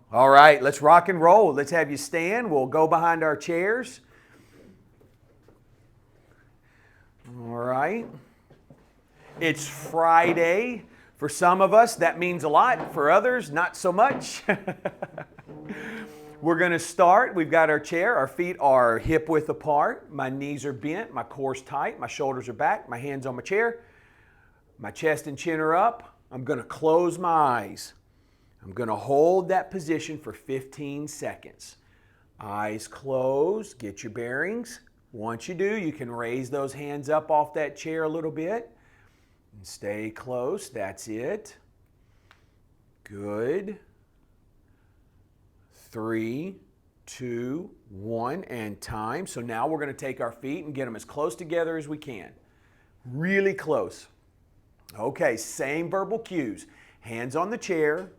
All right, let's rock and roll. Let's have you stand. We'll go behind our chairs. All right. It's Friday. For some of us, that means a lot. For others, not so much. We're going to start. We've got our chair. Our feet are hip width apart. My knees are bent. My core's tight. My shoulders are back. My hands on my chair. My chest and chin are up. I'm going to close my eyes. I'm going to hold that position for 15 seconds. Eyes closed. Get your bearings. Once you do, you can raise those hands up off that chair a little bit. And stay close. That's it. Good. 3, 2, 1, and time. So now we're going to take our feet and get them as close together as we can. Really close. Okay, same verbal cues. Hands on the chair.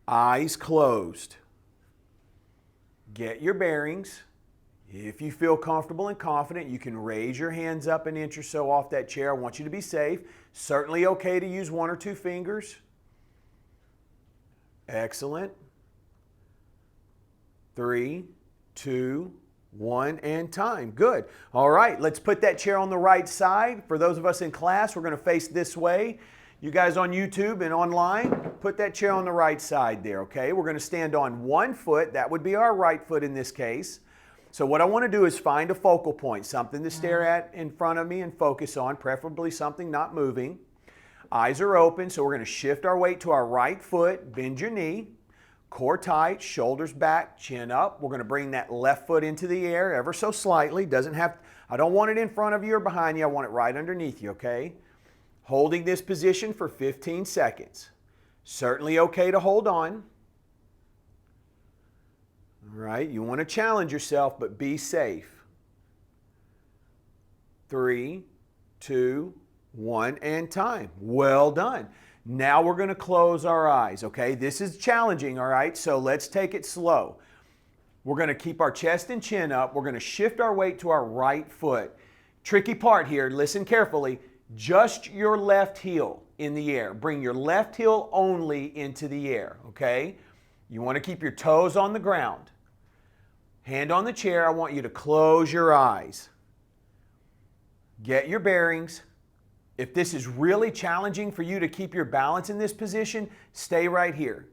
Eyes closed. Get your bearings. If you feel comfortable and confident, you can raise your hands up an inch or so off that chair. I want you to be safe. Certainly okay to use 1 or 2 fingers. Excellent. 3, 2, 1, and time. Good. All right, let's put that chair on the right side. For those of us in class, we're going to face this way. You guys on YouTube and online, put that chair on the right side there, okay? We're going to stand on one foot. That would be our right foot in this case. So what I want to do is find a focal point, something to stare at in front of me and focus on, preferably something not moving. Eyes are open, so we're going to shift our weight to our right foot, bend your knee, core tight, shoulders back, chin up. We're going to bring that left foot into the air ever so slightly. I don't want it in front of you or behind you. I want it right underneath you, okay? Holding this position for 15 seconds. Certainly okay to hold on. All right, you want to challenge yourself, but be safe. 3, 2, 1, and time. Well done. Now we're going to close our eyes, okay? This is challenging, all right? So let's take it slow. We're going to keep our chest and chin up. We're going to shift our weight to our right foot. Tricky part here, listen carefully. Just your left heel in the air. Bring your left heel only into the air, okay? You want to keep your toes on the ground. Hand on the chair. I want you to close your eyes. Get your bearings. If this is really challenging for you to keep your balance in this position, stay right here.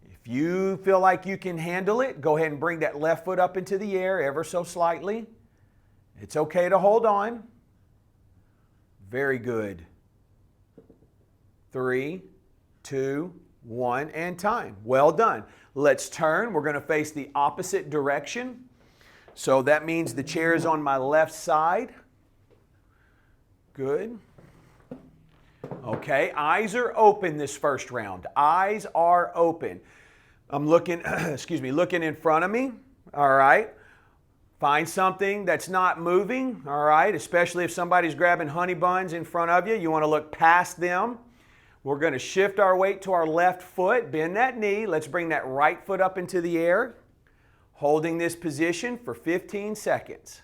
If you feel like you can handle it, go ahead and bring that left foot up into the air ever so slightly. It's okay to hold on. Very good. 3, 2, 1, and time. Well done. Let's turn. We're going to face the opposite direction. So that means the chair is on my left side. Good. Okay, eyes are open this first round. Eyes are open. I'm looking, looking in front of me. All right. Find something that's not moving, all right, especially if somebody's grabbing honey buns in front of you. You want to look past them. We're going to shift our weight to our left foot, bend that knee. Let's bring that right foot up into the air, holding this position for 15 seconds.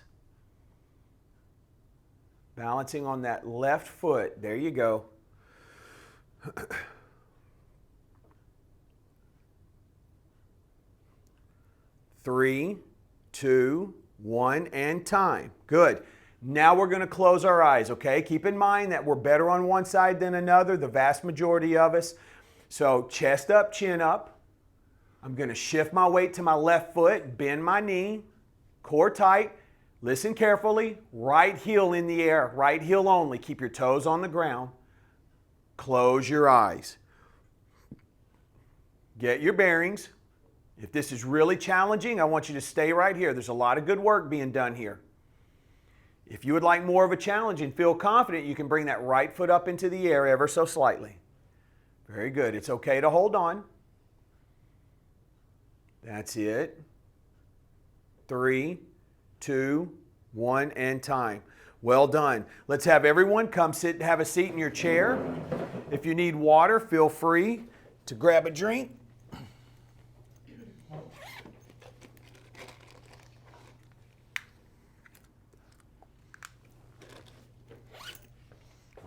Balancing on that left foot. There you go. 3, 2, 1, and time. Good. Now we're going to close our eyes, okay? Keep in mind that we're better on one side than another, the vast majority of us. So chest up, chin up. I'm going to shift my weight to my left foot, bend my knee, core tight. Listen carefully. Right heel in the air, right heel only. Keep your toes on the ground. Close your eyes. Get your bearings. If this is really challenging, I want you to stay right here. There's a lot of good work being done here. If you would like more of a challenge and feel confident, you can bring that right foot up into the air ever so slightly. Very good. It's okay to hold on. That's it. 3, 2, 1, and time. Well done. Let's have everyone come sit and have a seat in your chair. If you need water, feel free to grab a drink.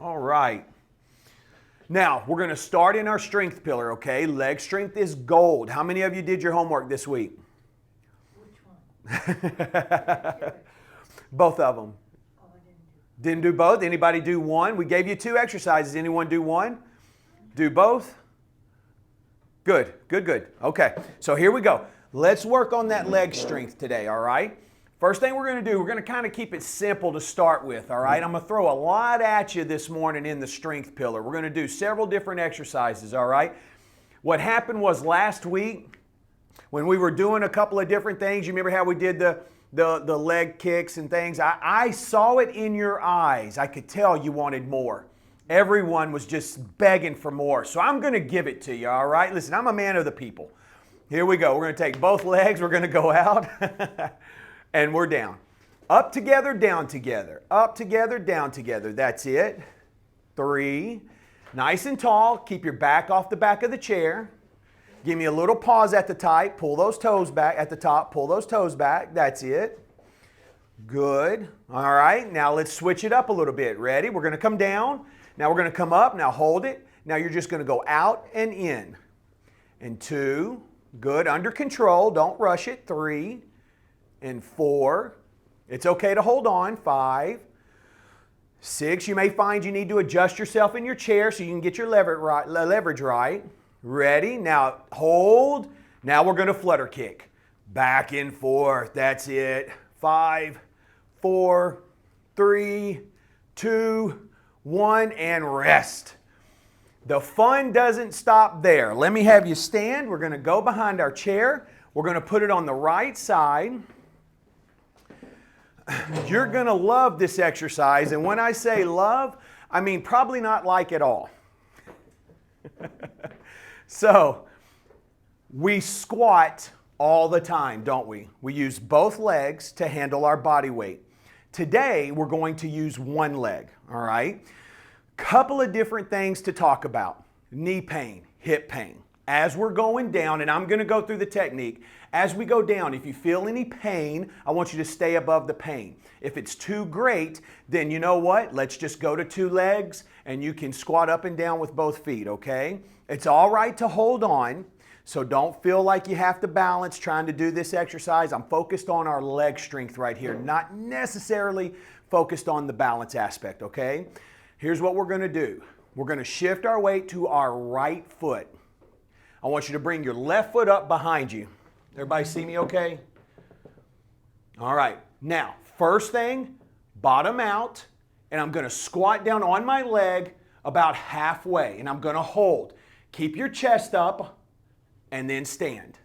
All right. Now, we're going to start in our strength pillar, okay? Leg strength is gold. How many of you did your homework this week? Which one? Both of them. Oh, I didn't do. Didn't do both? Anybody do one? We gave you 2 exercises. Anyone do one? Do both? Good, good, good. Okay, so here we go. Let's work on that leg strength today, all right? First thing we're going to do, we're going to kind of keep it simple to start with, all right? I'm going to throw a lot at you this morning in the strength pillar. We're going to do several different exercises, all right? What happened was last week when we were doing a couple of different things, you remember how we did the leg kicks and things? I saw it in your eyes. I could tell you wanted more. Everyone was just begging for more. So I'm going to give it to you, all right? Listen, I'm a man of the people. Here we go. We're going to take both legs. We're going to go out. And we're down. Up together, down together. Up together, down together. That's it. 3. Nice and tall. Keep your back off the back of the chair. Give me a little pause at the top. Pull those toes back at the top. Pull those toes back. That's it. Good. All right. Now let's switch it up a little bit. Ready? We're going to come down. Now we're going to come up. Now hold it. Now you're just going to go out and in. And 2. Good. Under control. Don't rush it. 3. And 4, it's okay to hold on, 5, 6, you may find you need to adjust yourself in your chair so you can get your leverage right. Ready? Now hold. Now we're going to flutter kick. Back and forth, that's it. 5, 4, 3, 2, 1, and rest. The fun doesn't stop there. Let me have you stand. We're going to go behind our chair. We're going to put it on the right side. You're going to love this exercise, and when I say love, I mean probably not like at all. So, we squat all the time, don't we? We use both legs to handle our body weight. Today, we're going to use one leg, all right? Couple of different things to talk about. Knee pain, hip pain. As we're going down, and I'm going to go through the technique, as we go down, if you feel any pain, I want you to stay above the pain. If it's too great, then you know what? Let's just go to 2 legs, and you can squat up and down with both feet, okay? It's all right to hold on, so don't feel like you have to balance trying to do this exercise. I'm focused on our leg strength right here, not necessarily focused on the balance aspect, okay? Here's what we're going to do. We're going to shift our weight to our right foot. I want you to bring your left foot up behind you. Everybody see me okay? All right. Now, first thing, bottom out, and I'm going to squat down on my leg about halfway, and I'm going to hold. Keep your chest up, and then stand.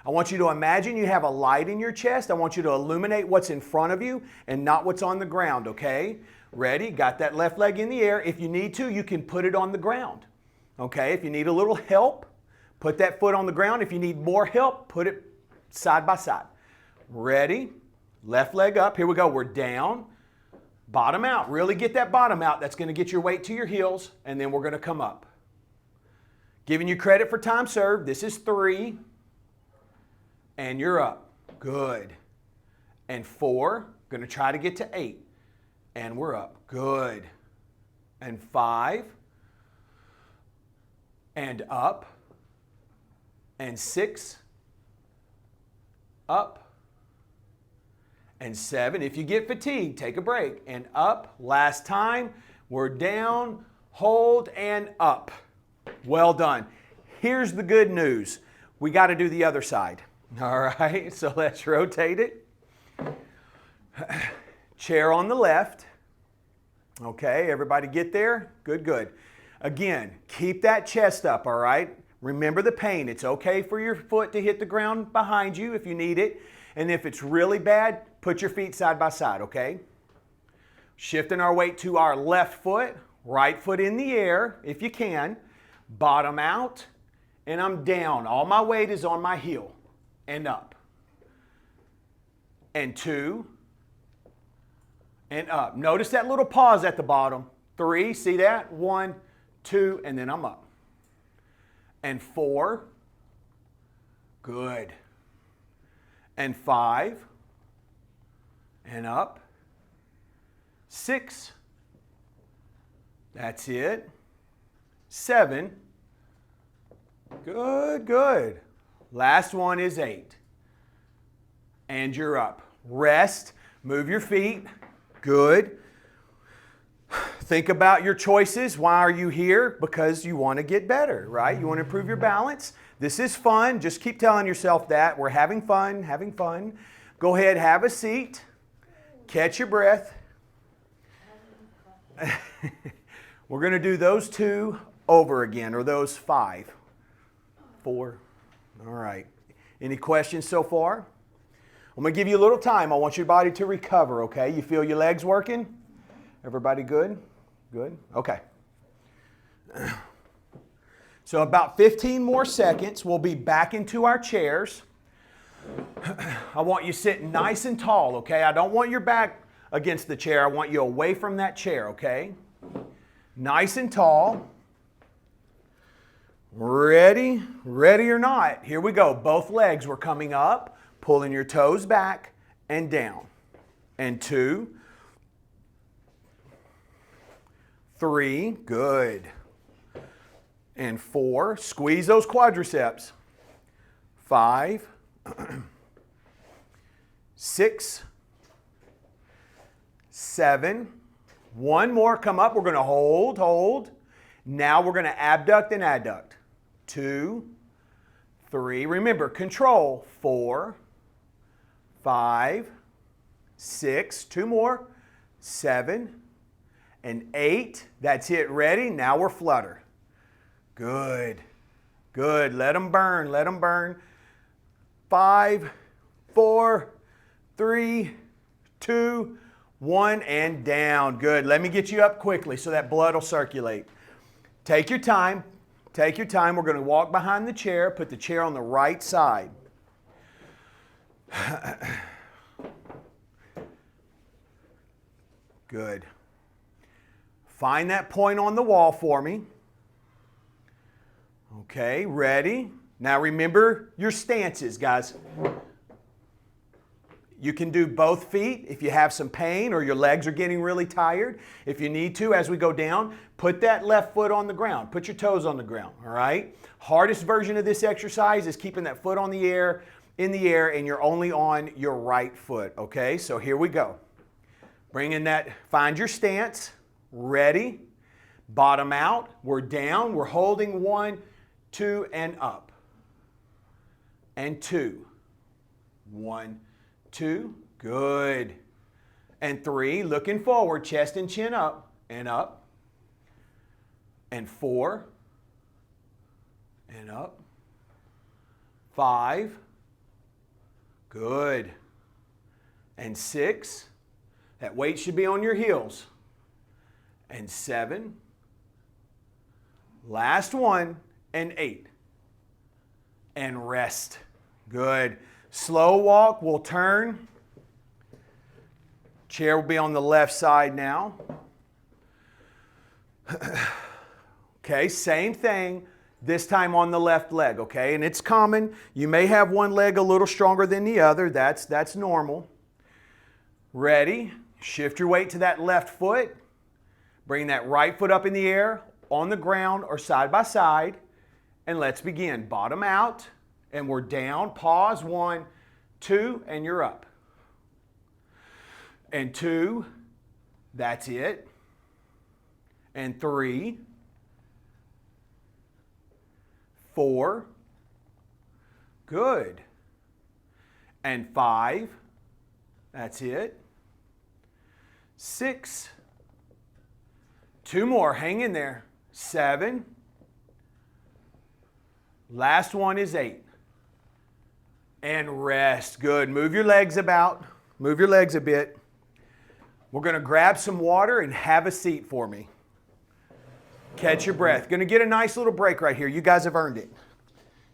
I want you to imagine you have a light in your chest. I want you to illuminate what's in front of you and not what's on the ground, okay? Ready? Got that left leg in the air. If you need to, you can put it on the ground, okay? If you need a little help, put that foot on the ground. If you need more help, put it side by side. Ready? Left leg up. Here we go. We're down. Bottom out. Really get that bottom out. That's going to get your weight to your heels, and then we're going to come up. Giving you credit for time served. This is 3. And you're up. Good. And 4. Going to try to get to 8. And we're up. Good. And 5. And up. And 6. Up. And 7. If you get fatigued, take a break. And up. Last time. We're down, hold, and up. Well done. Here's the good news. We got to do the other side. All right, so let's rotate it. Chair on the left. Okay, everybody get there? Good, good. Again, keep that chest up, all right? Remember the pain. It's okay for your foot to hit the ground behind you if you need it. And if it's really bad, put your feet side by side, okay? Shifting our weight to our left foot, right foot in the air if you can. Bottom out, and I'm down. All my weight is on my heel and up. And 2, and up. Notice that little pause at the bottom. 3, see that? 1, 2, and then I'm up. And 4, good. And 5, and up. 6, that's it. 7. Good, good. Last one is 8. And you're up. Rest. Move your feet. Good. Think about your choices. Why are you here? Because you want to get better, right? You want to improve your balance. This is fun. Just keep telling yourself that. We're having fun, having fun. Go ahead, have a seat. Catch your breath. We're going to do those 2 over again, or those 5. 4. All right. Any questions so far? I'm going to give you a little time. I want your body to recover, okay? You feel your legs working? Everybody good? Good? Okay. So about 15 more seconds, we'll be back into our chairs. I want you sitting nice and tall, okay? I don't want your back against the chair. I want you away from that chair, okay? Nice and tall. Ready? Ready or not? Here we go. Both legs were coming up, pulling your toes back and down. And 2. 3, good. And 4, squeeze those quadriceps. 5, 6, 7, one more, come up. We're going to hold, hold. Now we're going to abduct and adduct. 2, 3, remember, control. 4, 5, 6, 2 more, 7, and 8. That's it. Ready? Now we're flutter. Good. Good. Let them burn. Let them burn. 5, 4, 3, 2, 1, and down. Good. Let me get you up quickly so that blood will circulate. Take your time. Take your time. We're going to walk behind the chair. Put the chair on the right side. Good. Find that point on the wall for me. Okay, ready? Now remember your stances, guys. You can do both feet if you have some pain or your legs are getting really tired. If you need to, as we go down, put that left foot on the ground. Put your toes on the ground, all right? Hardest version of this exercise is keeping that foot on the air, in the air, and you're only on your right foot, okay? So here we go. Bring in that, find your stance. Ready? Bottom out. We're down. We're holding 1, 2, and up. And 2. 1, 2. Good. And 3. Looking forward. Chest and chin up. And up. And 4. And up. 5. Good. And 6. That weight should be on your heels. And 7. Last one. And 8. And rest. Good. Slow walk. We'll turn. Chair will be on the left side now. Okay, same thing. This time on the left leg, okay? And it's common. You may have one leg a little stronger than the other. That's normal. Ready? Shift your weight to that left foot. Bring that right foot up in the air, on the ground, or side by side. And let's begin. Bottom out, and we're down. Pause. 1, 2, and you're up. And 2. That's it. And 3. 4. Good. And 5. That's it. 6. 2 more. Hang in there. 7. Last one is 8. And rest. Good. Move your legs about. Move your legs a bit. We're going to grab some water and have a seat for me. Catch your breath. Going to get a nice little break right here. You guys have earned it.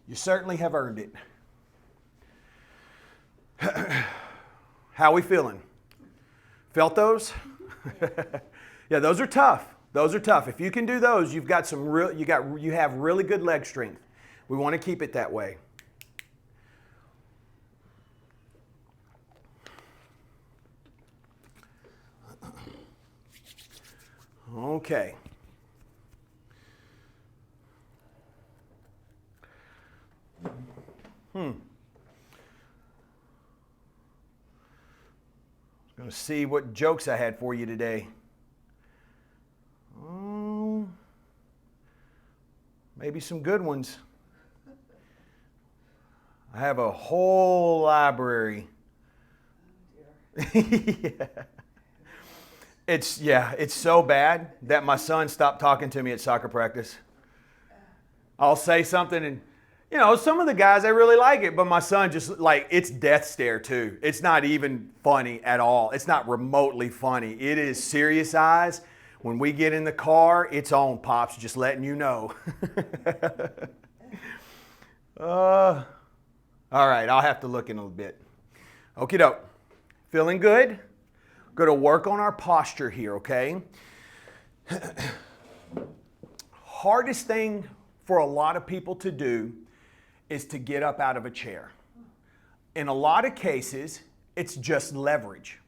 You certainly have earned it. How are we feeling? Felt those? Yeah, those are tough. Those are tough. If you can do those, you've got some real you have really good leg strength. We want to keep it that way. Okay. Going to see what jokes I had for you today. Maybe some good ones. I have a whole library. Yeah. It's so bad that my son stopped talking to me at soccer practice. I'll say something and, you know, some of the guys, they really like it, but my son just like, it's death stare too. It's not even funny at all. It's not remotely funny. It is serious eyes. When we get in the car, it's on, Pops, just letting you know. All right, I'll have to look in a little bit. Okie doke. Feeling good? Going to work on our posture here, okay? Hardest thing for a lot of people to do is to get up out of a chair. In a lot of cases, it's just leverage,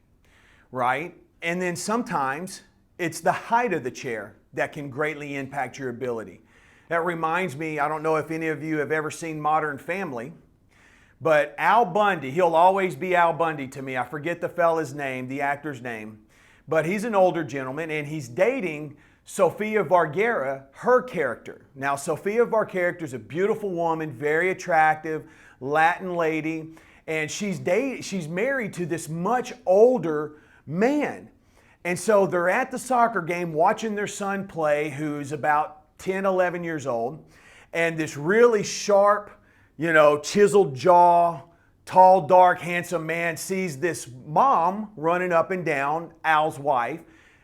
right? And then sometimes it's the height of the chair that can greatly impact your ability. That reminds me, I don't know if any of you have ever seen Modern Family, but Al Bundy, he'll always be Al Bundy to me. I forget the fella's name, the actor's name, but he's an older gentleman and he's dating Sofia Vergara, her character. Now, Sofia Vergara is a beautiful woman, very attractive, Latin lady, and she's married to this much older man. And so they're at the soccer game watching their son play, who's about 10, 11 years old, and this really sharp, you know, chiseled jaw, tall, dark, handsome man sees this mom running up and down, Al's wife,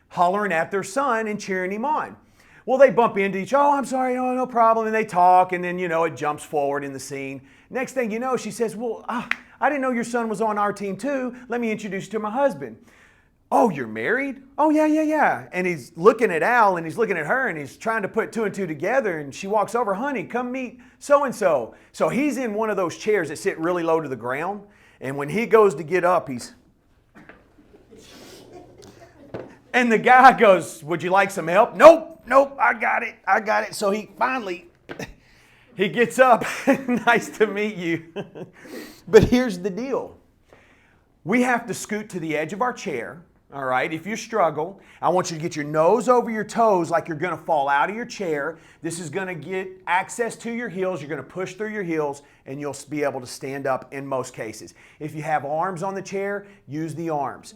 hollering at their son and cheering him on. Well, they bump into each other. Oh, I'm sorry, oh, no problem. And they talk, and then, you know, it jumps forward in the scene. Next thing you know, she says, well, I didn't know your son was on our team too. Let me introduce you to my husband. Oh, you're married? Oh, yeah. And he's looking at Al, and he's looking at her, and he's trying to put two and two together, and she walks over, honey, come meet so-and-so. So he's in one of those chairs that sit really low to the ground, and when he goes to get up, he's... And the guy goes, would you like some help? Nope, I got it. So he finally, he gets up, nice to meet you. But here's the deal. We have to scoot to the edge of our chair, all right? If you struggle, I want you to get your nose over your toes like you're gonna fall out of your chair. This is gonna get access to your heels. You're gonna push through your heels and you'll be able to stand up in most cases. If you have arms on the chair, use the arms.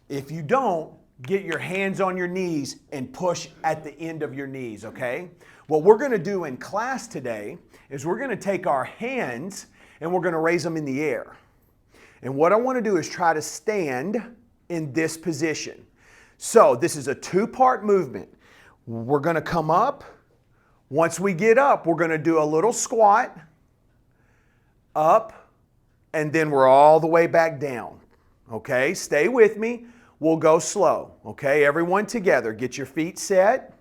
If you don't, get your hands on your knees and push at the end of your knees, okay? What we're gonna do in class today is we're gonna take our hands and we're gonna raise them in the air. And what I wanna do is try to stand in this position. So this is a two-part movement. We're gonna come up. Once we get up, we're gonna do a little squat, up, and then we're all the way back down, okay? Stay with me. We'll go slow, okay? Everyone together, get your feet set.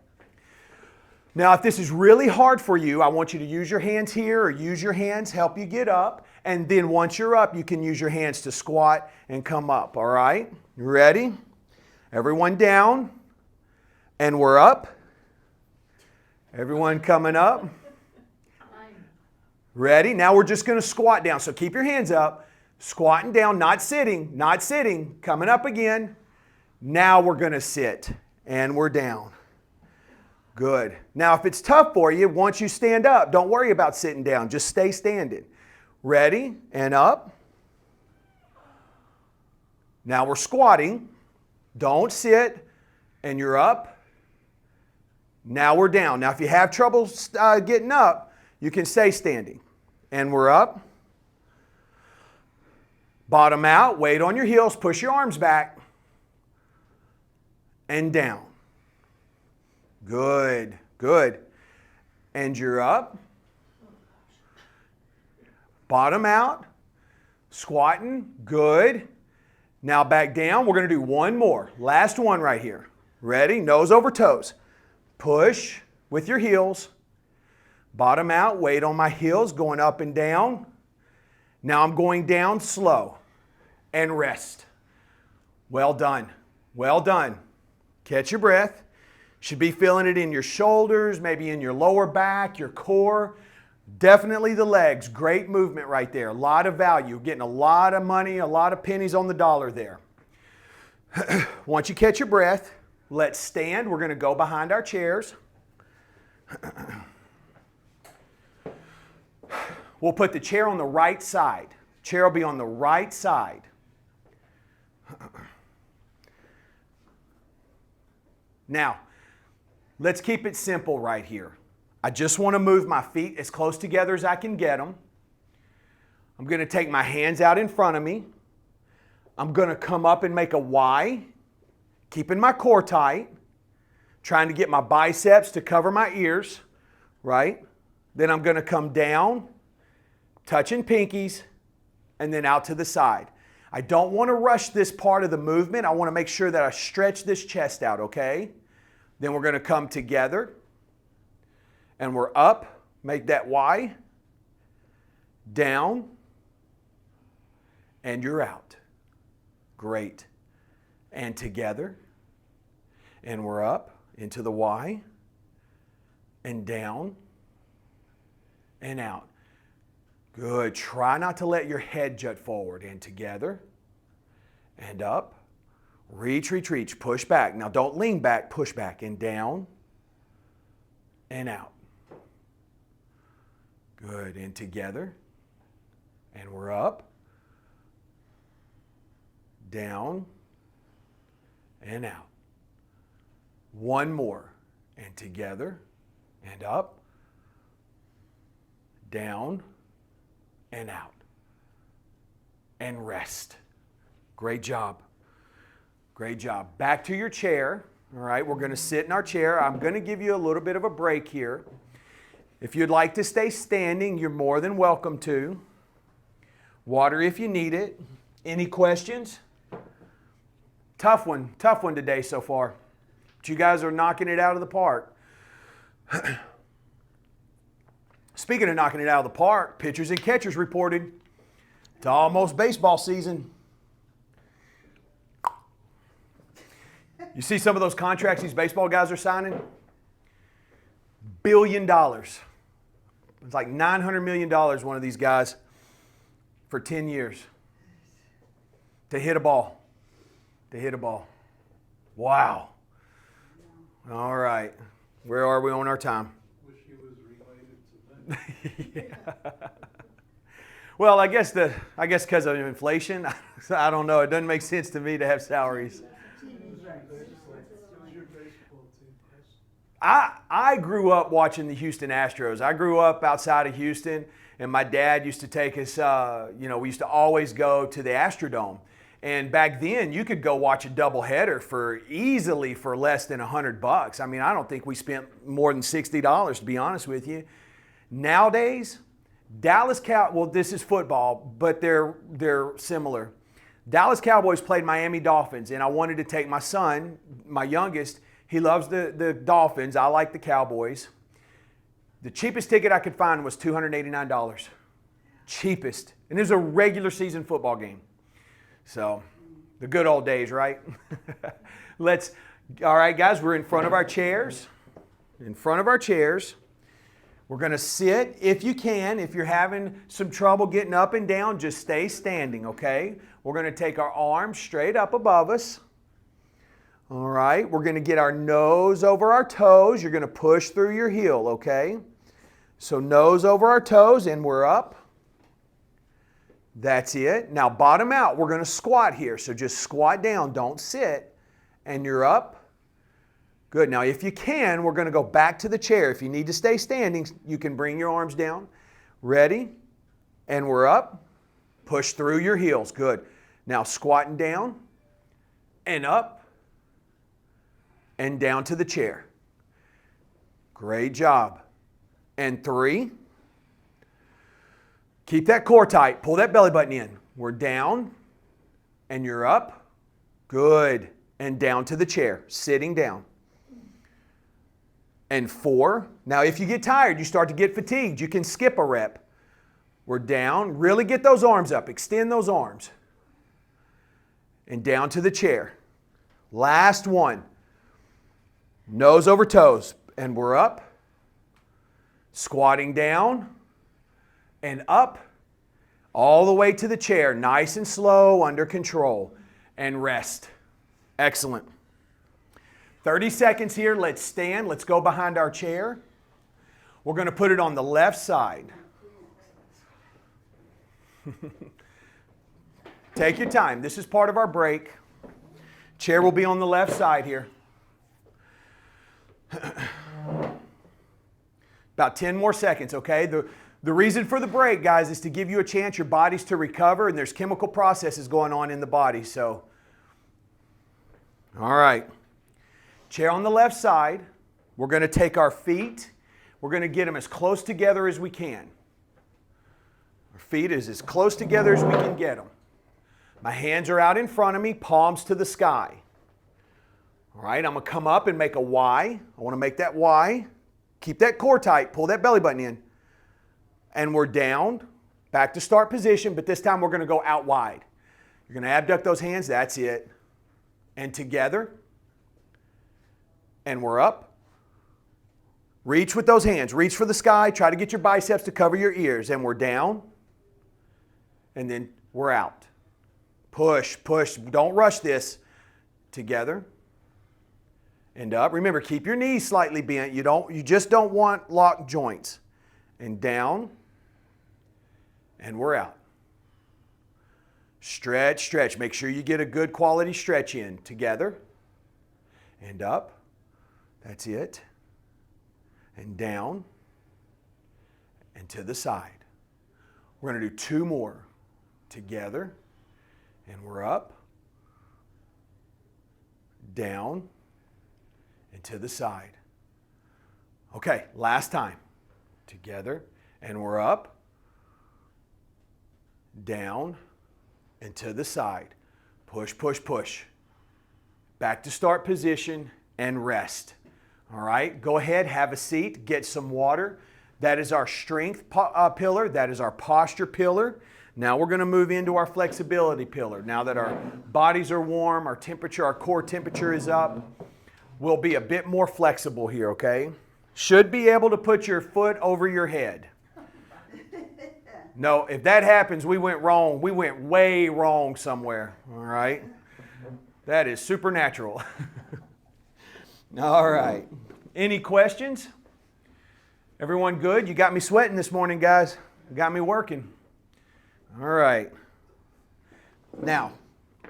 Now, if this is really hard for you, I want you to use your hands here or use your hands, help you get up. And then once you're up, you can use your hands to squat and come up, all right? You ready? Everyone down. And we're up. Everyone coming up. Ready? Now we're just going to squat down. So keep your hands up. Squatting down, not sitting. Coming up again. Now we're going to sit, and we're down. Good. Now, if it's tough for you, once you stand up, don't worry about sitting down. Just stay standing. Ready? And up. Now we're squatting. Don't sit, and you're up. Now we're down. Now, if you have trouble getting up, you can stay standing. And we're up. Bottom out, weight on your heels, push your arms back. And down. Good. And you're up. Bottom out. Squatting. Good. Now back down. We're going to do one more. Last one right here. Ready? Nose over toes. Push with your heels. Bottom out. Weight on my heels. Going up and down. Now I'm going down slow. And rest. Well done. Catch your breath. Should be feeling it in your shoulders, maybe in your lower back, your core. Definitely the legs. Great movement right there. A lot of value. Getting a lot of money, a lot of pennies on the dollar there. Once you catch your breath, let's stand. We're going to go behind our chairs. We'll put the chair on the right side. Chair will be on the right side. Now, let's keep it simple right here. I just want to move my feet as close together as I can get them. I'm going to take my hands out in front of me. I'm going to come up and make a Y, keeping my core tight, trying to get my biceps to cover my ears, right? Then I'm going to come down, touching pinkies, and then out to the side. I don't want to rush this part of the movement. I want to make sure that I stretch this chest out, okay? Then we're going to come together, and we're up, make that Y, down, and you're out. Great. And together, and we're up into the Y, and down, and out. Good. Try not to let your head jut forward. And together, and up, reach, reach, reach, push back. Now don't lean back, push back, and down, and out. Good. And together, and we're up, down, and out. One more. And together, and up, down, and out. And rest. Great job. Great job. Back to your chair. All right, we're going to sit in our chair. I'm going to give you a little bit of a break here. If you'd like to stay standing, you're more than welcome to. Water if you need it. Any questions? Tough one today so far. But you guys are knocking it out of the park. Speaking of knocking it out of the park, pitchers and catchers reported. It's almost baseball season. You see some of those contracts these baseball guys are signing? $1 billion. It's like $900 million, one of these guys, for 10 years. To hit a ball. To hit a ball. Wow. All right. Where are we on our time? Yeah. Well, I guess because of inflation, I don't know. It doesn't make sense to me to have salaries. I grew up watching the Houston Astros. I grew up outside of Houston, and my dad used to take us. We used to always go to the Astrodome. And back then, you could go watch a doubleheader for less than $100. I mean, I don't think we spent more than $60, to be honest with you. Nowadays, this is football, but they're similar. Dallas Cowboys played Miami Dolphins, and I wanted to take my son, my youngest. He loves the Dolphins. I like the Cowboys. The cheapest ticket I could find was $289. Cheapest. And it was a regular season football game. So, the good old days, right? All right, guys, we're in front of our chairs. In front of our chairs. We're going to sit if you can. If you're having some trouble getting up and down, just stay standing, okay? We're going to take our arms straight up above us. All right, we're going to get our nose over our toes. You're going to push through your heel, okay? So nose over our toes, and we're up. That's it. Now bottom out. We're going to squat here. So just squat down. Don't sit. And you're up. Good. Now if you can, we're going to go back to the chair. If you need to stay standing, you can bring your arms down. Ready? And we're up. Push through your heels. Good. Now squatting down and up and down to the chair. Great job. And 3. Keep that core tight. Pull that belly button in. We're down and you're up. Good. And down to the chair. Sitting down. And 4. Now if you get tired, you start to get fatigued, you can skip a rep. We're down. Really get those arms up. Extend those arms. And down to the chair. Last one. Nose over toes. And we're up. Squatting down. and up, all the way to the chair, nice and slow, under control, and rest. Excellent. 30 seconds here. Let's stand. Let's go behind our chair. We're going to put it on the left side. Take your time. This is part of our break. Chair will be on the left side here. About 10 more seconds, okay? The reason for the break, guys, is to give you a chance, your bodies to recover, and there's chemical processes going on in the body, so. All right. Chair on the left side. We're going to take our feet. We're going to get them as close together as we can. Our feet is as close together as we can get them. My hands are out in front of me, palms to the sky. All right, I'm going to come up and make a Y. I want to make that Y. Keep that core tight. Pull that belly button in. And we're down, back to start position, but this time we're going to go out wide. You're going to abduct those hands. That's it. And together. And we're up. Reach with those hands. Reach for the sky. Try to get your biceps to cover your ears. And we're down. And then we're out. Push, push. Don't rush this. Together. And up. Remember, keep your knees slightly bent. You just don't want locked joints. And down. And we're out. Stretch, stretch. Make sure you get a good quality stretch in. Together. And up. That's it. And down. And to the side. We're going to do 2 more. Together. And we're up. Down. And to the side. Okay, last time. Together. And we're up. Down. And to the side. Push, push, push. Back to start position and rest. All right, go ahead, have a seat, get some water. That is our strength pillar. That is our posture pillar. Now we're going to move into our flexibility pillar. Now that our bodies are warm, our temperature, our core temperature is up, we'll be a bit more flexible here, okay? Should be able to put your foot over your head. No, if that happens, we went wrong. We went way wrong somewhere, all right? That is supernatural. All right. Any questions? Everyone good? You got me sweating this morning, guys. You got me working. All right. Now,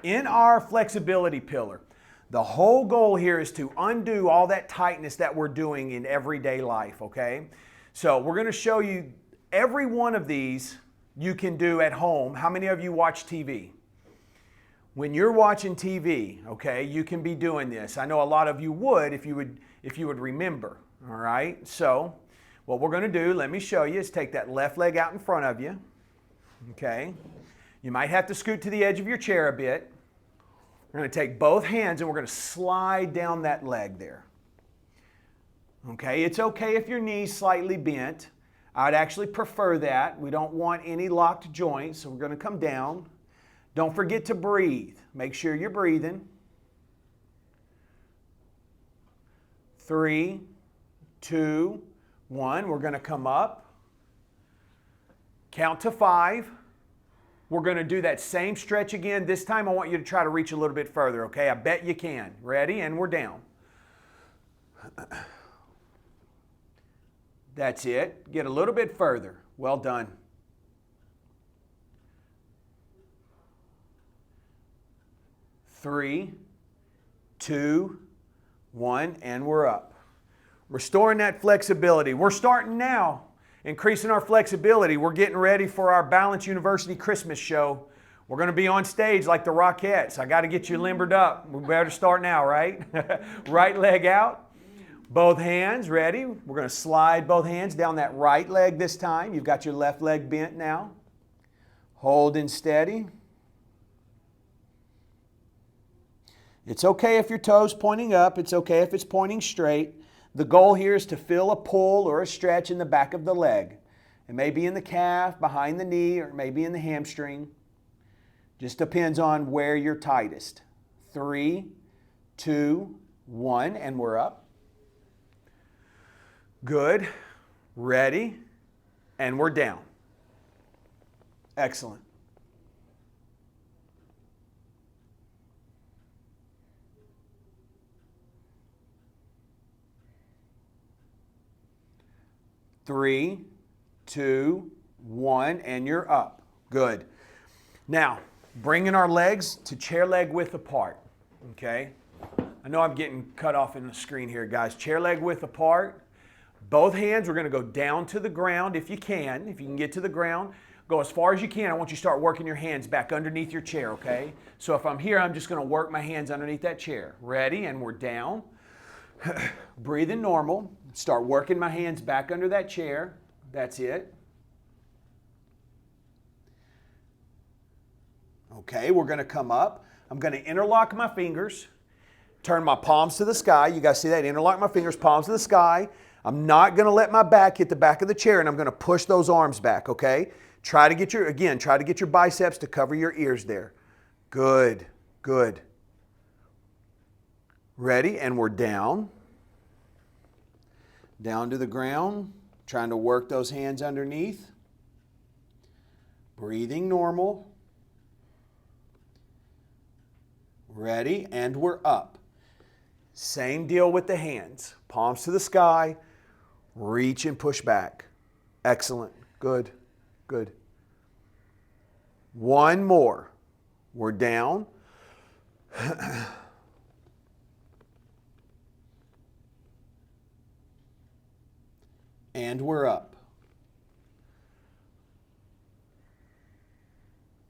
in our flexibility pillar, the whole goal here is to undo all that tightness that we're doing in everyday life, okay? So we're going to show you every one of these you can do at home. How many of you watch TV? When you're watching TV, okay, you can be doing this. I know a lot of you would if you would remember, all right? So what we're going to do, let me show you, is take that left leg out in front of you, okay? You might have to scoot to the edge of your chair a bit. We're going to take both hands and we're going to slide down that leg there. Okay, it's okay if your knee's slightly bent. I'd actually prefer that. We don't want any locked joints, so we're going to come down. Don't forget to breathe. Make sure you're breathing. 3, 2, 1. We're going to come up. Count to 5. We're going to do that same stretch again. This time I want you to try to reach a little bit further, okay? I bet you can. Ready? And we're down. That's it. Get a little bit further. Well done. 3, 2, 1, and we're up. Restoring that flexibility. We're starting now, increasing our flexibility. We're getting ready for our Balance University Christmas show. We're going to be on stage like the Rockettes. I got to get you limbered up. We better start now, right? Right leg out. Both hands, ready? We're going to slide both hands down that right leg this time. You've got your left leg bent now. Holding steady. It's okay if your toe's pointing up. It's okay if it's pointing straight. The goal here is to feel a pull or a stretch in the back of the leg. It may be in the calf, behind the knee, or it may be in the hamstring. Just depends on where you're tightest. 3, 2, 1, and we're up. Good. Ready. And we're down. Excellent. Three, two, one, and you're up. Good. Now, bringing our legs to chair leg width apart. Okay? I know I'm getting cut off in the screen here, guys. Chair leg width apart. Both hands, we're going to go down to the ground if you can get to the ground. Go as far as you can. I want you to start working your hands back underneath your chair, okay? So if I'm here, I'm just going to work my hands underneath that chair. Ready? And we're down. Breathing normal. Start working my hands back under that chair. That's it. Okay, we're going to come up. I'm going to interlock my fingers. Turn my palms to the sky. You guys see that? Interlock my fingers, palms to the sky. I'm not going to let my back hit the back of the chair, and I'm going to push those arms back, okay? Try to get your biceps to cover your ears there. Good, good. Ready? And we're down. Down to the ground. Trying to work those hands underneath. Breathing normal. Ready? And we're up. Same deal with the hands. Palms to the sky. Reach and push back. Excellent. Good. Good. One more. We're down. And we're up.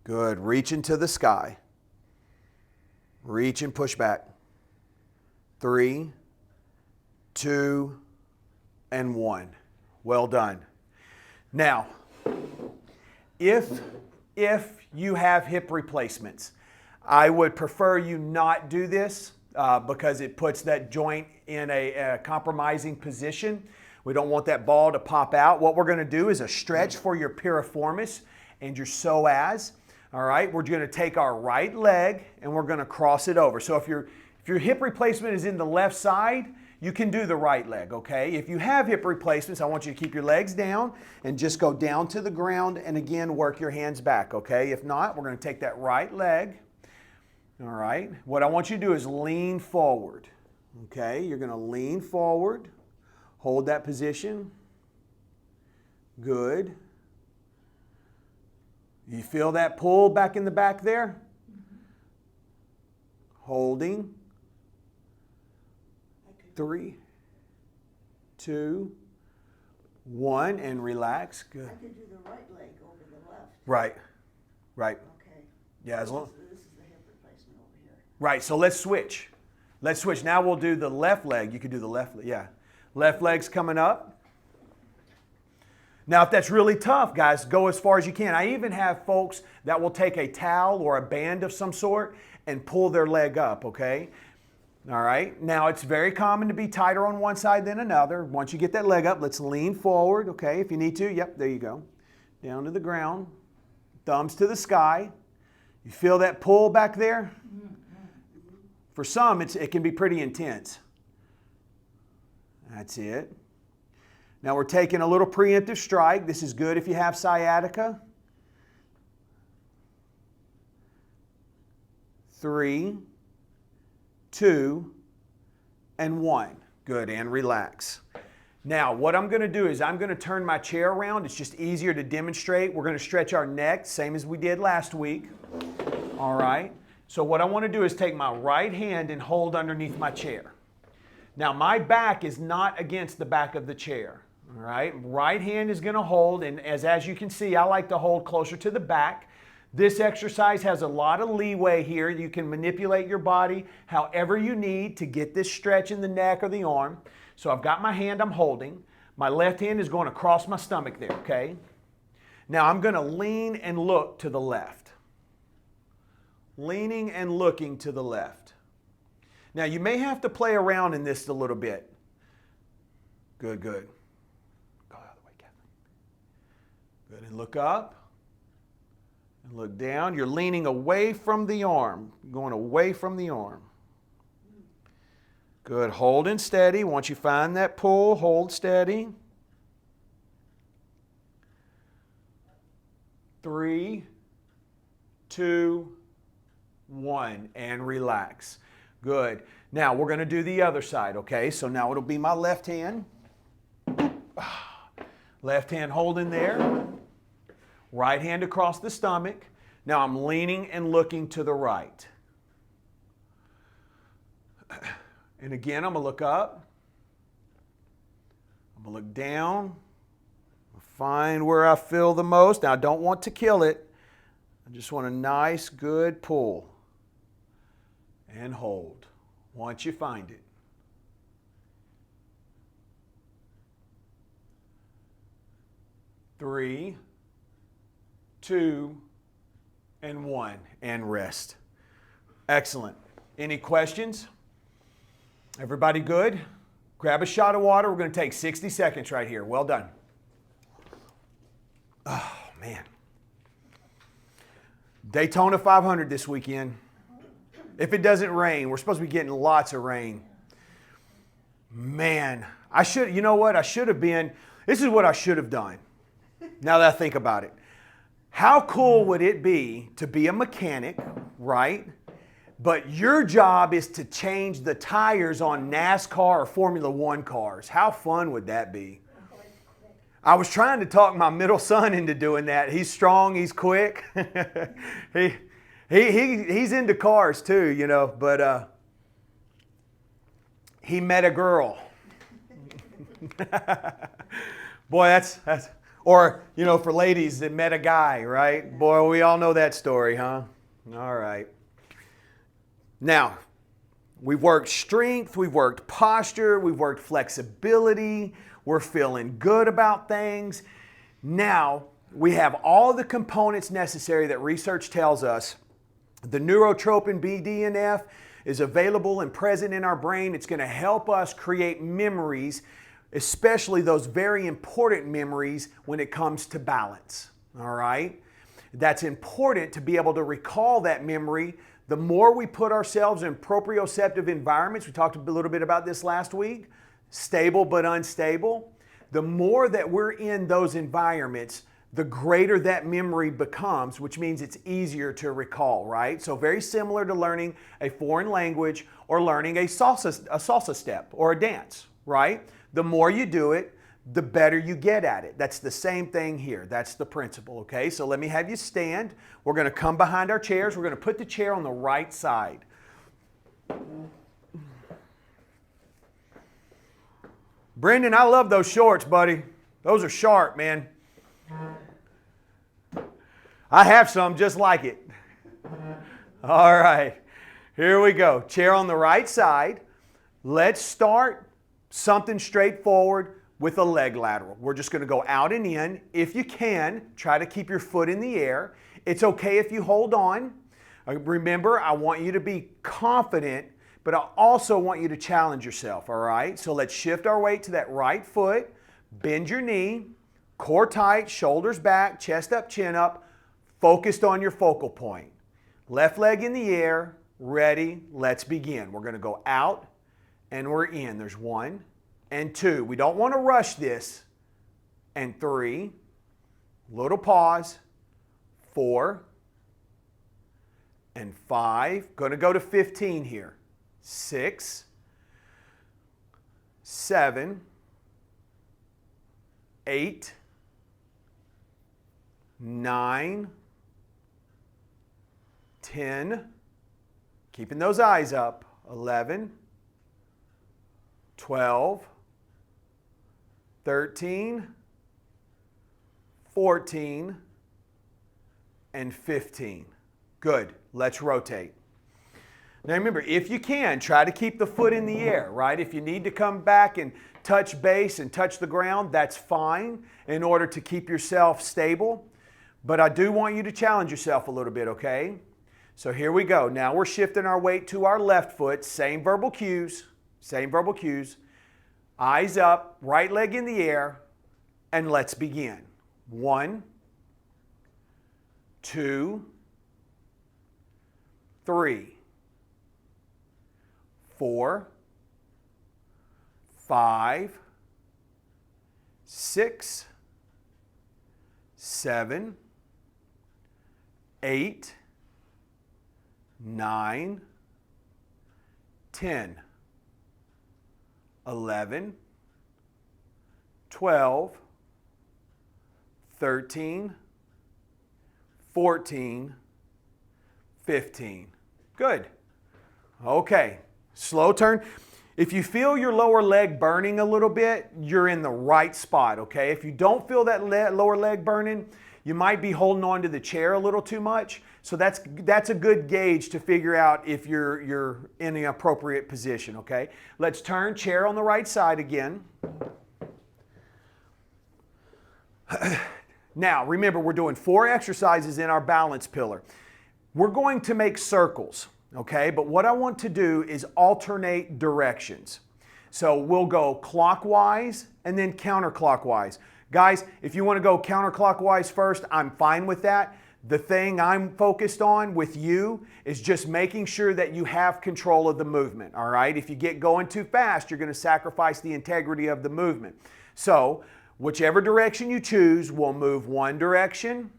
Good. Reach into the sky. Reach and push back. 3, 2, and 1. Well done. Now, if you have hip replacements, I would prefer you not do this because it puts that joint in a compromising position. We don't want that ball to pop out. What we're going to do is a stretch for your piriformis and your psoas. All right, we're going to take our right leg and we're going to cross it over. So if your hip replacement is in the left side, you can do the right leg, okay? If you have hip replacements, I want you to keep your legs down and just go down to the ground and again work your hands back, okay? If not, we're going to take that right leg. All right, what I want you to do is lean forward, okay? You're going to lean forward, hold that position. Good. You feel that pull back in the back there? Holding. 3, 2, 1, and relax. Good. I could do the right leg over the left. Right. Right. Okay. Yeah, as long. This is the hip replacement over here. Right. So let's switch. Let's switch. Now we'll do the left leg. You could do the left leg. Yeah. Left leg's coming up. Now, if that's really tough, guys, go as far as you can. I even have folks that will take a towel or a band of some sort and pull their leg up, okay? All right. Now, it's very common to be tighter on one side than another. Once you get that leg up, let's lean forward, okay, if you need to. Yep, there you go. Down to the ground. Thumbs to the sky. You feel that pull back there? For some, it can be pretty intense. That's it. Now we're taking a little preemptive strike. This is good if you have sciatica. 3, 2, and 1. Good, and relax. Now, what I'm going to do is I'm going to turn my chair around. It's just easier to demonstrate. We're going to stretch our neck, same as we did last week. All right. So what I want to do is take my right hand and hold underneath my chair. Now, my back is not against the back of the chair. All right. Right hand is going to hold, and as you can see, I like to hold closer to the back. This exercise has a lot of leeway here. You can manipulate your body however you need to get this stretch in the neck or the arm. So I've got my hand I'm holding. My left hand is going across my stomach there, okay? Now I'm going to lean and look to the left. Leaning and looking to the left. Now you may have to play around in this a little bit. Good, good. Go the other way, Kathleen. Good, and look up. And look down. You're leaning away from the arm, going away from the arm. Good. Holding steady. Once you find that pull, hold steady. 3, 2, 1, and relax. Good. Now we're going to do the other side, okay? So now it'll be my left hand. Left hand holding there. Right hand across the stomach. Now I'm leaning and looking to the right. And again, I'm going to look up. I'm going to look down. Find where I feel the most. Now I don't want to kill it. I just want a nice, good pull. And hold. Once you find it. Three, 2, and 1, and rest. Excellent. Any questions? Everybody good? Grab a shot of water. We're going to take 60 seconds right here. Well done. Oh, man. Daytona 500 this weekend. If it doesn't rain, we're supposed to be getting lots of rain. Man, you know what? This is what I should have done. Now that I think about it. How cool would it be to be a mechanic, right? But your job is to change the tires on NASCAR or Formula One cars. How fun would that be? I was trying to talk my middle son into doing that. He's strong, he's quick. He's into cars too, you know, but he met a girl. Boy, that's or, you know, for ladies that met a guy, right? Boy, we all know that story, huh? All right. Now, we've worked strength, we've worked posture, we've worked flexibility, we're feeling good about things. Now, we have all the components necessary that research tells us. The neurotropin BDNF is available and present in our brain. It's going to help us create memories, especially those very important memories when it comes to balance. All right? That's important to be able to recall that memory. The more we put ourselves in proprioceptive environments, we talked a little bit about this last week, stable but unstable, the more that we're in those environments, the greater that memory becomes, which means it's easier to recall, right? So very similar to learning a foreign language or learning a salsa step or a dance, right? The more you do it, the better you get at it. That's the same thing here. That's the principle, okay? So let me have you stand. We're going to come behind our chairs. We're going to put the chair on the right side. Brendan, I love those shorts, buddy. Those are sharp, man. I have some just like it. All right, here we go. Chair on the right side. Let's start something straightforward with a leg lateral. We're just going to go out and in. If you can, try to keep your foot in the air. It's okay if you hold on. Remember, I want you to be confident, but I also want you to challenge yourself, all right? So let's shift our weight to that right foot. Bend your knee, core tight, shoulders back, chest up, chin up, focused on your focal point. Left leg in the air, ready, let's begin. We're going to go out and we're in. There's 1 and 2. We don't want to rush this. And 3, little pause, 4 and 5. Going to go to 15 here. 6, 7, 8, 9, 10, keeping those eyes up, 11, 12, 13, 14, and 15. Good. Let's rotate. Now remember, if you can, try to keep the foot in the air, right? If you need to come back and touch base and touch the ground, that's fine in order to keep yourself stable. But I do want you to challenge yourself a little bit, okay? So here we go. Now we're shifting our weight to our left foot. Same verbal cues. Same verbal cues. Eyes up, right leg in the air, and let's begin. 1, 2, 3, 4, 5, 6, 7, 8, 9, 10, 11, 12, 13, 14, 15. Good. Okay, slow turn. If you feel your lower leg burning a little bit, you're in the right spot, okay? If you don't feel that lower leg burning, you might be holding on to the chair a little too much. So that's a good gauge to figure out if you're in the appropriate position, okay? Let's turn chair on the right side again. Now, remember, we're doing 4 exercises in our balance pillar. We're going to make circles, okay? But what I want to do is alternate directions. So we'll go clockwise and then counterclockwise. Guys, if you want to go counterclockwise first, I'm fine with that. The thing I'm focused on with you is just making sure that you have control of the movement, all right? If you get going too fast, you're going to sacrifice the integrity of the movement. So, whichever direction you choose, we'll move one direction.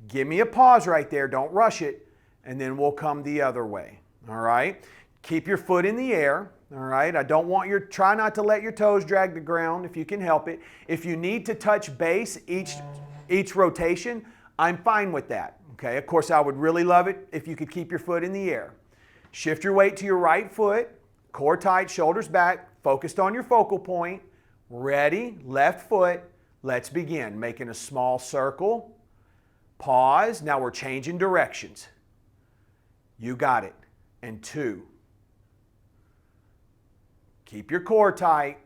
Give me a pause right there, don't rush it, and then we'll come the other way, all right? Keep your foot in the air, all right? Try not to let your toes drag the ground if you can help it. If you need to touch base each rotation, I'm fine with that, okay? Of course, I would really love it if you could keep your foot in the air. Shift your weight to your right foot, core tight, shoulders back, focused on your focal point. Ready, left foot, let's begin. Making a small circle, pause, now we're changing directions. You got it, and 2. Keep your core tight,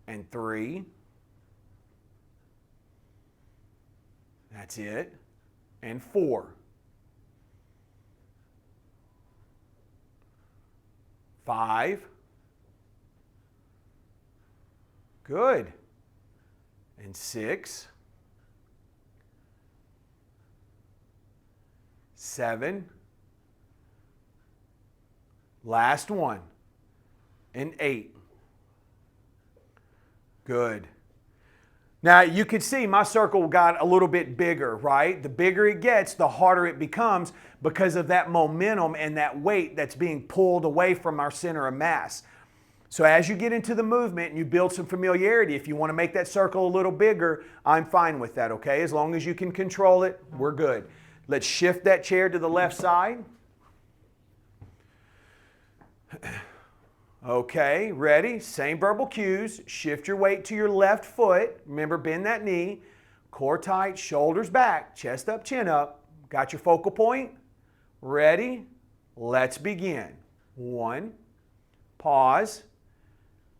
and 3. That's it. And 4. 5. Good. And 6. 7. Last one. And 8. Good. Now you can see my circle got a little bit bigger, right? The bigger it gets, the harder it becomes because of that momentum and that weight that's being pulled away from our center of mass. So as you get into the movement and you build some familiarity, if you want to make that circle a little bigger, I'm fine with that, okay? As long as you can control it, we're good. Let's shift that chair to the left side. Okay, ready? Same verbal cues. Shift your weight to your left foot. Remember, bend that knee. Core tight, shoulders back, chest up, chin up. Got your focal point? Ready? Let's begin. 1. Pause.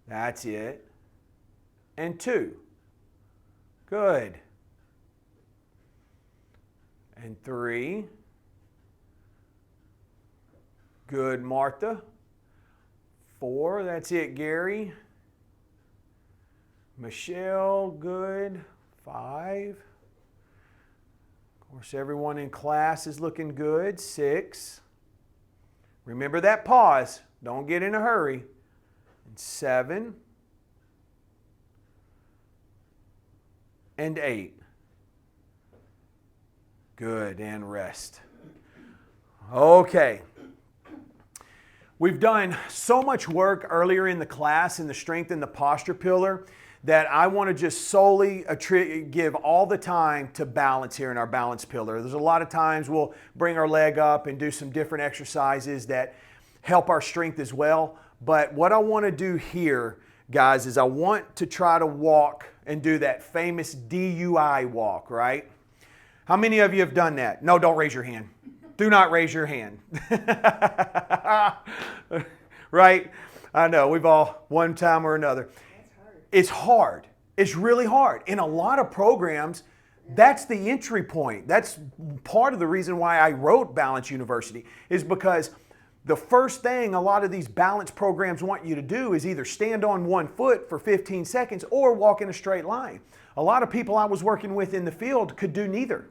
That's it. And 2. Good. And 3. Good, Martha. 4, that's it, Gary. Michelle, good. 5. Of course, everyone in class is looking good. 6. Remember that pause. Don't get in a hurry. And 7. And 8. Good, and rest. Okay. We've done so much work earlier in the class in the strength and the posture pillar that I want to just solely give all the time to balance here in our balance pillar. There's a lot of times we'll bring our leg up and do some different exercises that help our strength as well. But what I want to do here, guys, is I want to try to walk and do that famous DUI walk, right? How many of you have done that? No, don't raise your hand. Do not raise your hand. Right? I know, we've all, one time or another. It's hard. It's really hard. In a lot of programs, that's the entry point. That's part of the reason why I wrote Balance University, is because the first thing a lot of these balance programs want you to do is either stand on one foot for 15 seconds or walk in a straight line. A lot of people I was working with in the field could do neither.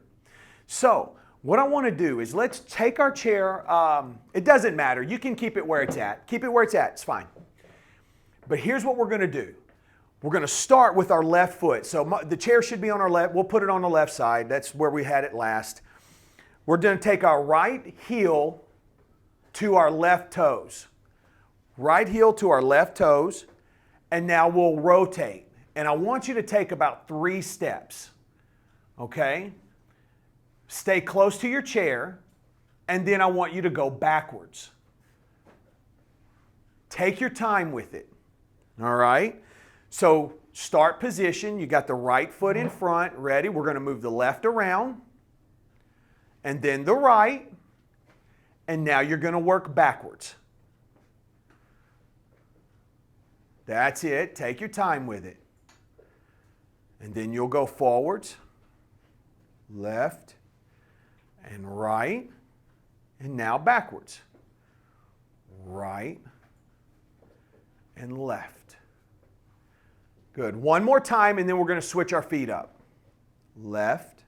So, what I want to do is let's take our chair. It doesn't matter. You can keep it where it's at. Keep it where it's at. It's fine. But here's what we're going to do. We're going to start with our left foot. So the chair should be on our left. We'll put it on the left side. That's where we had it last. we're going to take our right heel to our left toes. Right heel to our left toes. And now we'll rotate. And I want you to take about 3 steps. Okay? Stay close to your chair. And then I want you to go backwards. Take your time with it. All right? So start position. You got the right foot in front. Ready? We're going to move the left around. And then the right. And now you're going to work backwards. That's it. Take your time with it. And then you'll go forwards, left, and right. And now backwards. Right and left. Good. One more time, and then we're going to switch our feet up. Left,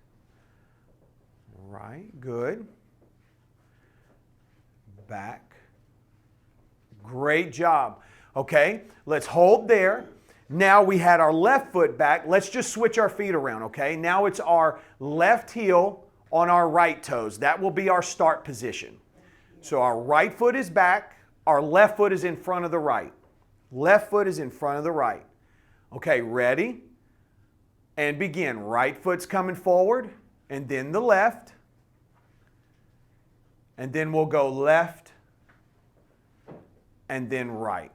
right. Good. Back. Great job. Okay, let's hold there. Now we had our left foot back. Let's just switch our feet around, okay? Now it's our left heel on our right toes. That will be our start position. So our right foot is back. Our left foot is in front of the right. Left foot is in front of the right. Okay, ready? And begin. Right foot's coming forward, and then the left. And then we'll go left, and then right.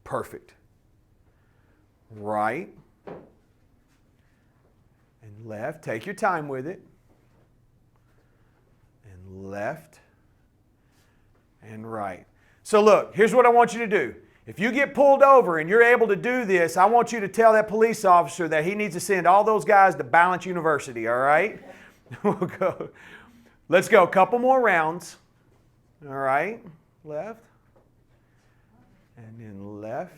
Perfect. Right and left. Take your time with it. And left and right. So look, here's what I want you to do. If you get pulled over and you're able to do this, I want you to tell that police officer that he needs to send all those guys to Balance University, all right? We'll go. Let's go. A couple more rounds. All right. Left. And then left.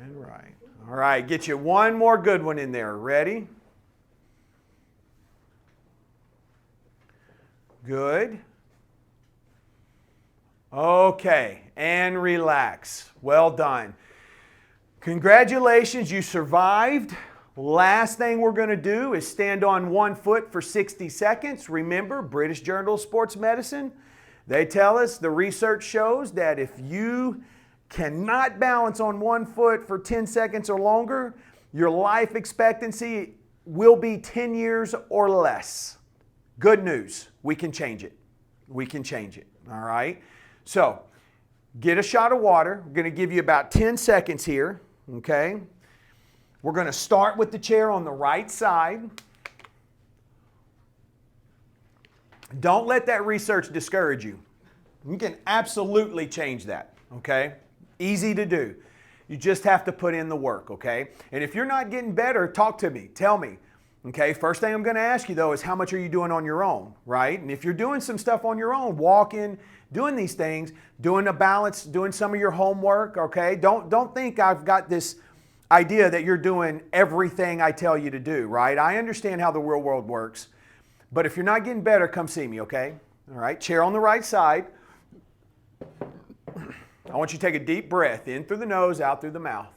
And right. All right. Get you one more good one in there. Ready? Good. Okay. And relax. Well done. Congratulations. You survived. Last thing we're going to do is stand on one foot for 60 seconds. Remember, British Journal of Sports Medicine, they tell us, the research shows that if you cannot balance on one foot for 10 seconds or longer, your life expectancy will be 10 years or less. Good news. We can change it. We can change it. All right? So, get a shot of water. We're going to give you about 10 seconds here. Okay? We're going to start with the chair on the right side. Don't let that research discourage you. You can absolutely change that, okay? Easy to do. You just have to put in the work, okay? And if you're not getting better, talk to me. Tell me, okay? First thing I'm going to ask you, though, is how much are you doing on your own, right? And if you're doing some stuff on your own, walking, doing these things, doing a balance, doing some of your homework, okay? Don't think I've got this idea that you're doing everything I tell you to do, right? I understand how the real world works. But if you're not getting better, come see me, okay? All right, chair on the right side. I want you to take a deep breath in through the nose, out through the mouth.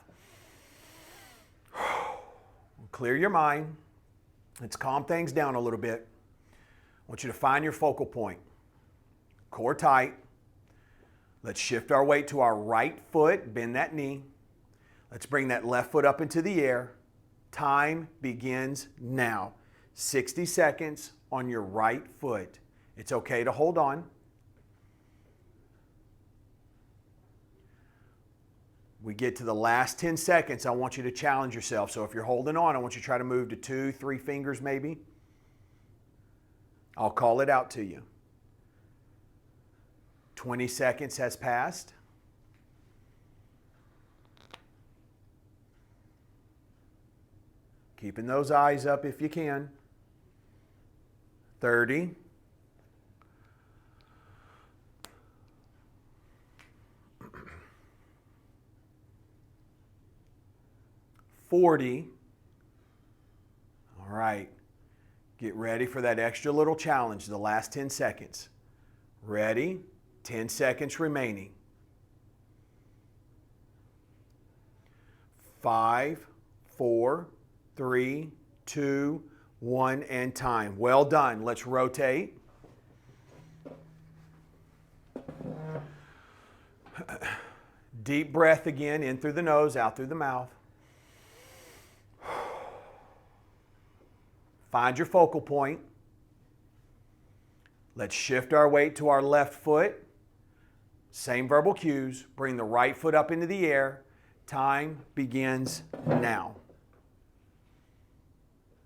Clear your mind. Let's calm things down a little bit. I want you to find your focal point. Core tight. Let's shift our weight to our right foot. Bend that knee. Let's bring that left foot up into the air. Time begins now. 60 seconds on your right foot. It's okay to hold on. We get to the last 10 seconds. I want you to challenge yourself. So if you're holding on, I want you to try to move to 2, 3 fingers maybe. I'll call it out to you. 20 seconds has passed. Keeping those eyes up if you can. 30. 40. All right. Get ready for that extra little challenge, the last 10 seconds. Ready? 10 seconds remaining. 5, 4, 3, 2, 1, and time. Well done. Let's rotate. Deep breath again, in through the nose, out through the mouth. Find your focal point. Let's shift our weight to our left foot. Same verbal cues. Bring the right foot up into the air. Time begins now.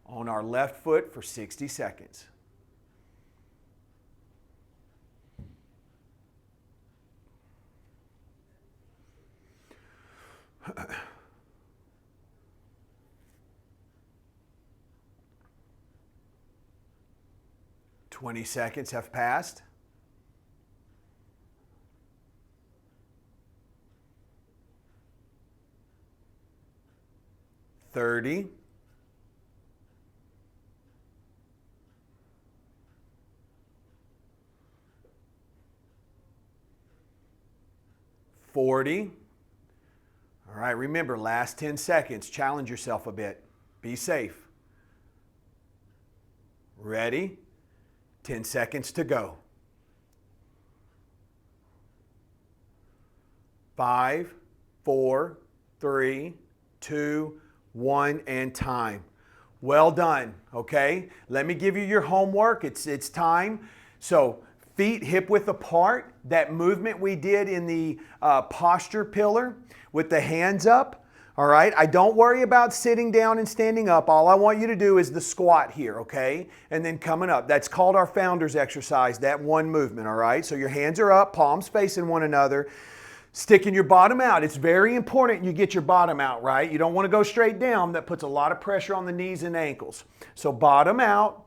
On our left foot for 60 seconds. Twenty seconds have passed. 30. 40. All right, remember, last 10 seconds. Challenge yourself a bit. Be safe. Ready? 10 seconds to go. 5, 4, 3, 2, 1, and time. Well done, okay? Let me give you your homework. It's time. So feet hip width apart. That movement we did in the posture pillar with the hands up. All right, I don't worry about sitting down and standing up. All I want you to do is the squat here, okay? And then coming up. That's called our founder's exercise, that one movement, all right? So your hands are up, palms facing one another. Sticking your bottom out. It's very important you get your bottom out, right? You don't want to go straight down. That puts a lot of pressure on the knees and ankles. So bottom out,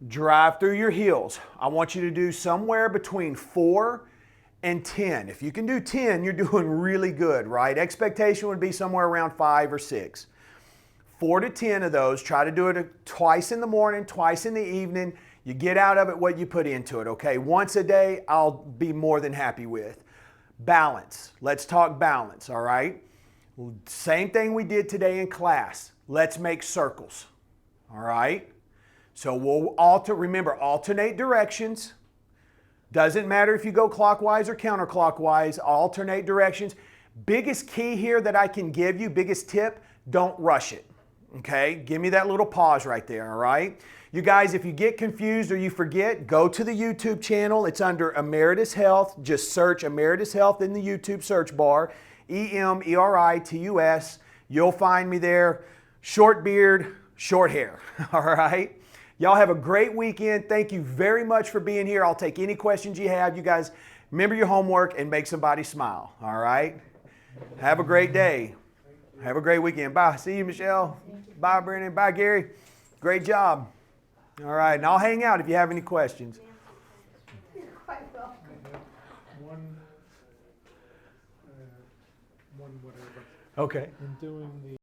drive through your heels. I want you to do somewhere between 4 and 10. If you can do 10, you're doing really good, right? Expectation would be somewhere around 5 or 6. 4 to 10 of those. Try to do it twice in the morning, twice in the evening. You get out of it what you put into it, okay? Once a day, I'll be more than happy with. Balance. Let's talk balance, all right? Same thing we did today in class. Let's make circles, all right? So we'll remember, alternate directions. Doesn't matter if you go clockwise or counterclockwise, alternate directions. Biggest key here that I can give you, biggest tip, don't rush it, okay? Give me that little pause right there, all right? You guys, if you get confused or you forget, go to the YouTube channel. It's under Emeritus Health. Just search Emeritus Health in the YouTube search bar, EMERITUS. You'll find me there. Short beard, short hair, all right? Y'all have a great weekend. Thank you very much for being here. I'll take any questions you have. You guys, remember your homework and make somebody smile, all right? Have a great day. Have a great weekend. Bye. See you, Michelle. Bye, Brennan. Bye, Gary. Great job. All right, and I'll hang out if you have any questions. You're quite welcome. One whatever. Okay. In doing the